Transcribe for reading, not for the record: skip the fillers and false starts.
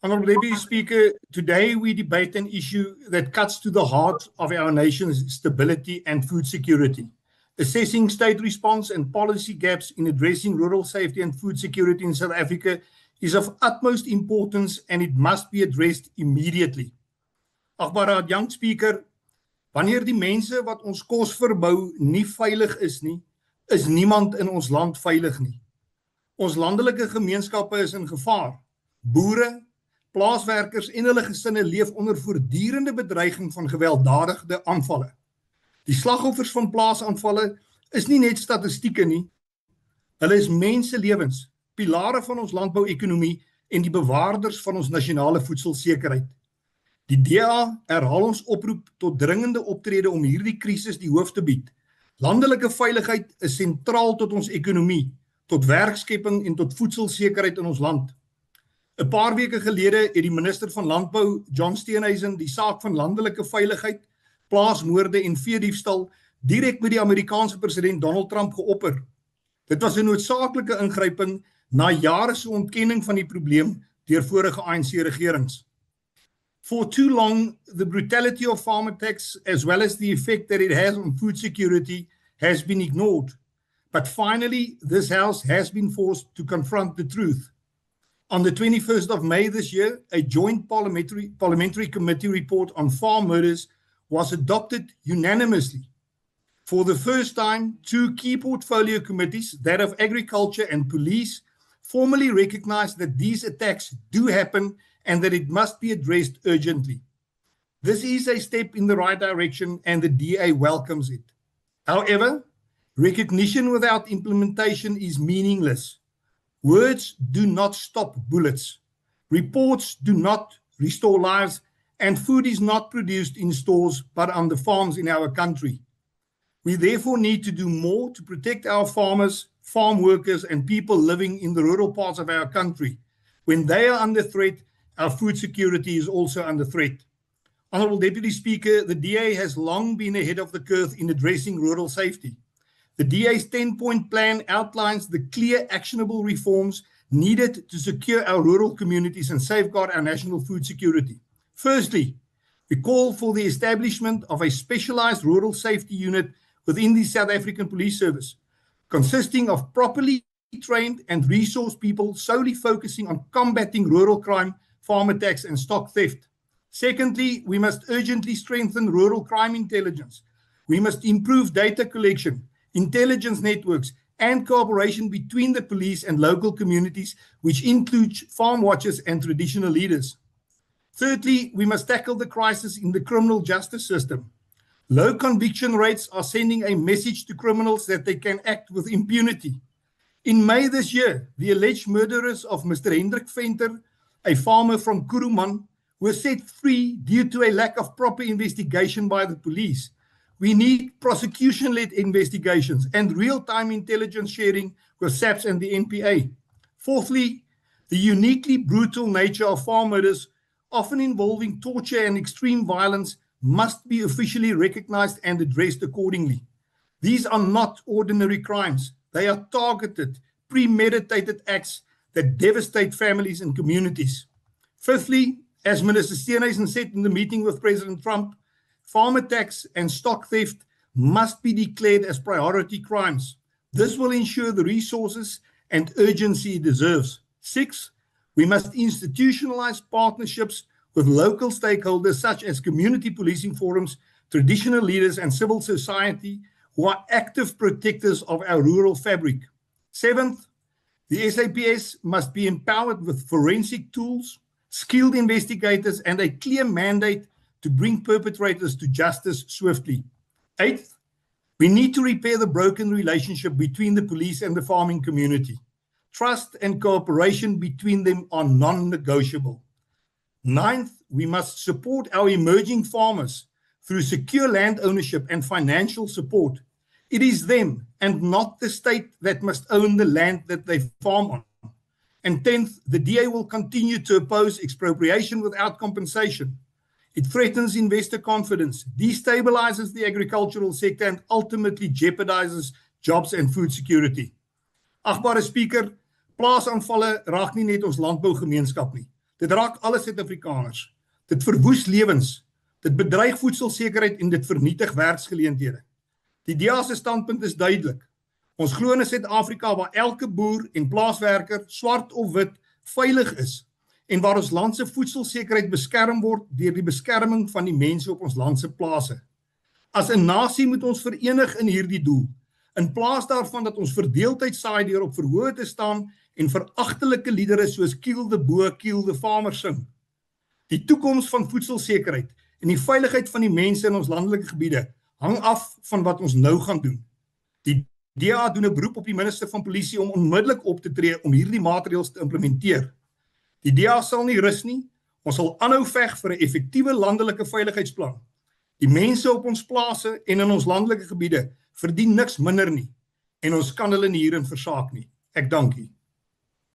Honourable Deputy Speaker, today we debate an issue that cuts to the heart of our nation's stability and food security. Assessing state response and policy gaps in addressing rural safety and food security in South Africa is of utmost importance and it must be addressed immediately. Agbare young speaker, wanneer die mense wat ons kos verbou nie veilig is nie, is niemand in ons land veilig nie. Ons landelike gemeenskappe is in gevaar. Boere, plaaswerkers en hulle gesinne leef onder voortdurende bedreiging van gewelddadige aanvalle. Die slagoffers van plaasaanvalle is nie net statistieke nie, hulle is menselewens, pilare van ons landbouekonomie en die bewaarders van ons nasionale voedselsekerheid. Die DA herhaal ons oproep tot dringende optrede om hierdie krisis die hoof te bied. Landelike veiligheid is sentraal tot ons ekonomie, tot werkskepping en tot voedselsekerheid in ons land. 'n Paar weke gelede het die minister van Landbou, John Steenhuisen, die saak van landelike veiligheid, plaasmoorde en veediefstal direk met die Amerikaanse president Donald Trump geopper. Dit was 'n noodsaaklike ingryping na jare se ontkenning van die probleem deur vorige ANC-regerings. For too long, the brutality of farm attacks, as well as the effect that it has on food security, has been ignored. But finally, this House has been forced to confront the truth. On the 21st of May this year, a joint parliamentary committee report on farm murders was adopted unanimously. For the first time, two key portfolio committees, that of Agriculture and Police, formally recognized that these attacks do happen and that it must be addressed urgently. This is a step in the right direction and the DA welcomes it. However, recognition without implementation is meaningless. Words do not stop bullets. Reports do not restore lives, and food is not produced in stores but on the farms in our country. We therefore need to do more to protect our farmers, farm workers, and people living in the rural parts of our country. When they are under threat, our food security is also under threat. Honourable Deputy Speaker, the DA has long been ahead of the curve in addressing rural safety. The DA's 10-point plan outlines the clear actionable reforms needed to secure our rural communities and safeguard our national food security. Firstly, we call for the establishment of a specialized rural safety unit within the South African Police Service, consisting of properly trained and resourced people solely focusing on combating rural crime, farm attacks and stock theft. Secondly, we must urgently strengthen rural crime intelligence. We must improve data collection, intelligence networks, and cooperation between the police and local communities, which include farm watchers and traditional leaders. Thirdly, we must tackle the crisis in the criminal justice system. Low conviction rates are sending a message to criminals that they can act with impunity. In May this year, the alleged murderers of Mr. Hendrik Venter, a farmer from Kuruman, were set free due to a lack of proper investigation by the police. We need prosecution-led investigations and real-time intelligence sharing with SAPS and the NPA. Fourthly, the uniquely brutal nature of farm murders, often involving torture and extreme violence, must be officially recognized and addressed accordingly. These are not ordinary crimes. They are targeted, premeditated acts that devastate families and communities. Fifthly, as Minister Steenhuisen said in the meeting with President Trump, farm attacks and stock theft must be declared as priority crimes. This will ensure the resources and urgency it deserves. Six, we must institutionalize partnerships with local stakeholders such as community policing forums, traditional leaders, and civil society who are active protectors of our rural fabric. Seventh, the SAPS must be empowered with forensic tools, skilled investigators, and a clear mandate to bring perpetrators to justice swiftly. Eighth, we need to repair the broken relationship between the police and the farming community. Trust and cooperation between them are non-negotiable. Ninth, we must support our emerging farmers through secure land ownership and financial support. It is them and not the state that must own the land that they farm on. And 10th, the DA will continue to oppose expropriation without compensation. It threatens investor confidence, destabilizes the agricultural sector, and ultimately jeopardizes jobs and food security. Agbare Speaker, plaasaanvalle raak nie net ons landbougemeenskap nie. Dit raak alle Suid-Afrikaners. Dit verwoes lewens, dit bedreig voedselsekerheid en dit vernietig werksgeleenthede. Die DA se standpunt is duidelik. Ons glo in 'n Suid-Afrika waar elke boer en plaaswerker, swart of wit, veilig is en waar ons land se voedselsekerheid beskerm word deur die beskerming van die mense op ons land se plase. As 'n nasie moet ons verenig in hierdie doel, in plaas daarvan dat ons verdeeldheid saai deur op verhoog te staan en veragtelike liedere soos Kill the Boer, Kill the Farmer sing. Die toekoms van voedselsekerheid en die veiligheid van die mense in ons landelike gebiede hang af van wat ons nou gaan doen. Die DA doen 'n beroep op die minister van polisie om onmiddellik op te tree om hierdie maatreëls te implementeer. Die DA sal nie rus nie, ons sal aanhou veg vir 'n effektiewe landelike veiligheidsplan. Die mense op ons plase en in ons landelike gebiede verdien niks minder nie en ons kan hulle nie hierin versaak nie. Ek dank u.